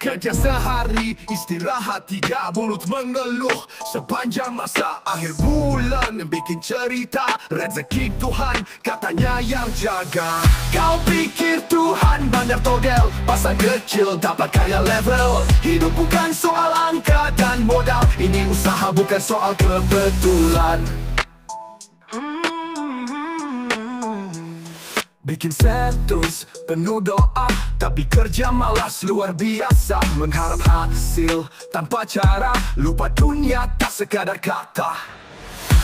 Kerja sehari, istirahat 3, mulut mengeluh sepanjang masa akhir bulan. Bikin cerita, rezeki Tuhan katanya yang jaga. Kau pikir Tuhan bandar togel, pasar kecil dapat kaya level. Hidup bukan soal angka dan modal, ini usaha bukan soal kebetulan. Bikin status penuh doa, tapi kerja malas luar biasa. Mengharap hasil tanpa cara, lupa dunia tak sekadar kata.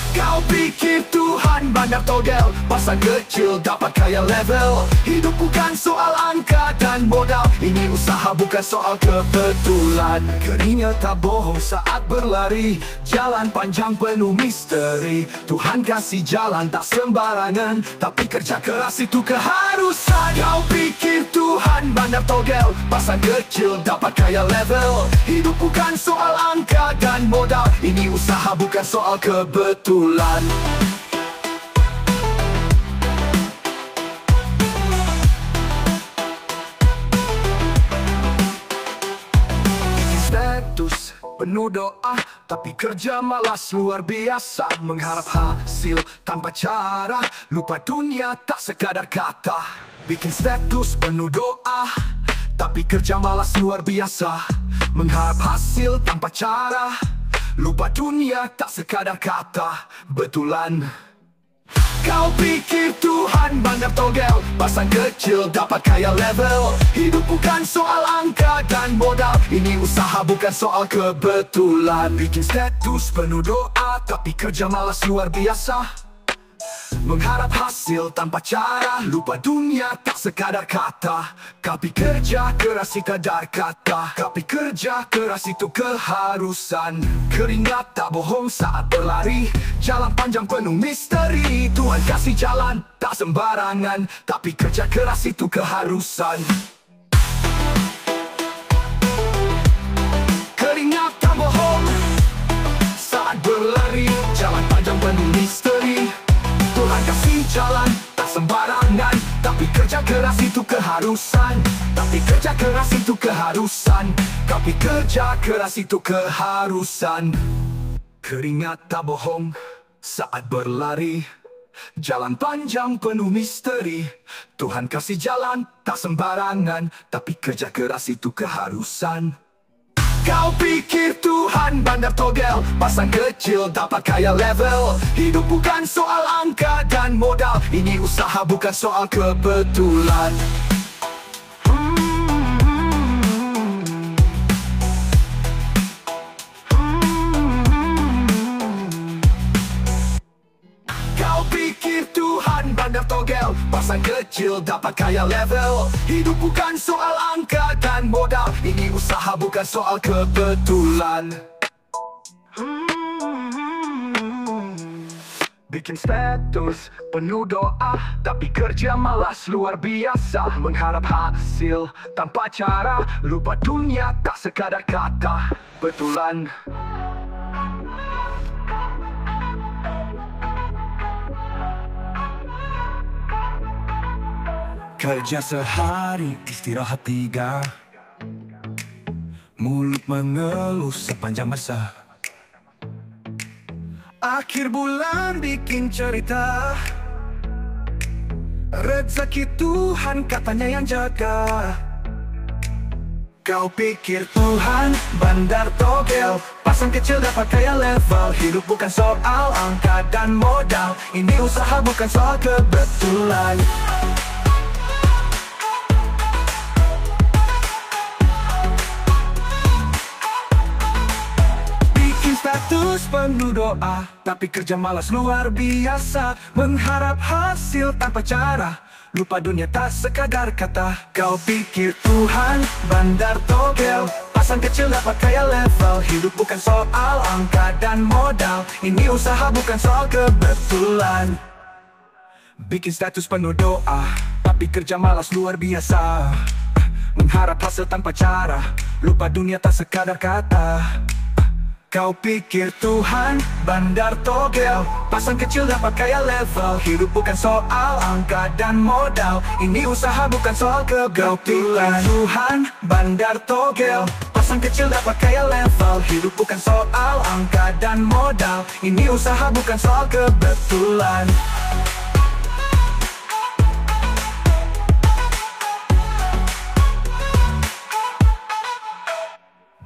Kau pikir Tuhan bandar togel, pasar kecil dapat kaya level. Hidup bukan soal angka dan modal, ini usaha bukan soal kebetulan. Keringnya tak bohong saat berlari, jalan panjang penuh misteri. Tuhan kasih jalan tak sembarangan, tapi kerja keras itu keharusan. Kau pikir Tuhan bandar togel, pasar kecil dapat kaya level. Hidup bukan soal angka dan modal, ini usaha bukan soal kebetulan. Status penuh doa, tapi kerja malas luar biasa. Mengharap hasil tanpa cara, lupa dunia tak sekadar kata. Bikin status penuh doa, tapi kerja malas luar biasa. Mengharap hasil tanpa cara, lupa dunia tak sekadar kata. Betulan. Kau pikir Tuhan bandar togel, pasar kecil dapat kaya level. Hidup bukan soal angka dan modal, ini usaha bukan soal kebetulan. Bikin status penuh doa, tapi kerja malas luar biasa. Mengharap hasil tanpa cara, lupa dunia tak sekadar kata. Tapi kerja keras sekadar kata, tapi kerja keras itu keharusan. Keringat tak bohong saat berlari, jalan panjang penuh misteri. Tuhan kasih jalan tak sembarangan, tapi kerja keras itu keharusan. Keringat tak bohong saat berlari, jalan panjang penuh misteri. Tuhan kasih jalan tak sembarangan, tapi kerja keras itu keharusan. Tapi kerja keras itu keharusan, tapi kerja keras itu keharusan. Keringat tak bohong saat berlari, jalan panjang penuh misteri. Tuhan kasih jalan tak sembarangan, tapi kerja keras itu keharusan. Kau pikir Tuhan bandar togel, pasar kecil dapat kaya level. Hidup bukan soal angka dan modal, ini usaha bukan soal kebetulan. Kau pikir Tuhan bandar togel, pasar kecil dapat kaya level. Hidup bukan soal angka dan modal, ini usaha bukan soal kebetulan. Bikin status penuh doa, tapi kerja malas luar biasa. Mengharap hasil tanpa cara, lupa dunia tak sekadar kata. Betulan. Kerja sehari, istirahat 3, mulut mengeluh sepanjang masa akhir bulan. Bikin cerita, rezeki Tuhan katanya yang jaga. Kau pikir Tuhan bandar togel, pasar kecil dapat kaya level. Hidup bukan soal angka dan modal, ini usaha bukan soal kebetulan. Status penuh doa, tapi kerja malas luar biasa. Mengharap hasil tanpa cara, lupa dunia tak sekadar kata. Kau pikir Tuhan bandar togel, pasar kecil dapat kaya level. Hidup bukan soal angka dan modal, ini usaha bukan soal kebetulan. Bikin status penuh doa, tapi kerja malas luar biasa. Mengharap hasil tanpa cara, lupa dunia tak sekadar kata. Kau pikir Tuhan bandar togel, pasang kecil dapat kaya level. Hidup bukan soal angka dan modal, ini usaha bukan soal kebetulan. Tuhan bandar togel, pasang kecil dapat kaya level. Hidup bukan soal angka dan modal, ini usaha bukan soal kebetulan.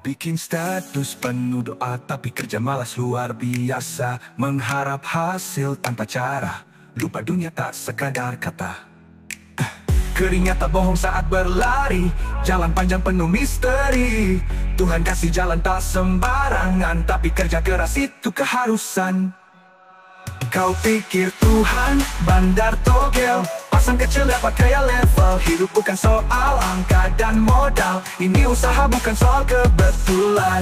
Bikin status penuh doa, tapi kerja malas luar biasa. Mengharap hasil tanpa cara, lupa dunia tak sekadar kata. Keringat tak bohong saat berlari, jalan panjang penuh misteri. Tuhan kasih jalan tak sembarangan, tapi kerja keras itu keharusan. Kau pikir Tuhan bandar togel, pasang kecil dapat kaya level. Hidup bukan soal angka dan modal, ini usaha bukan soal kebetulan.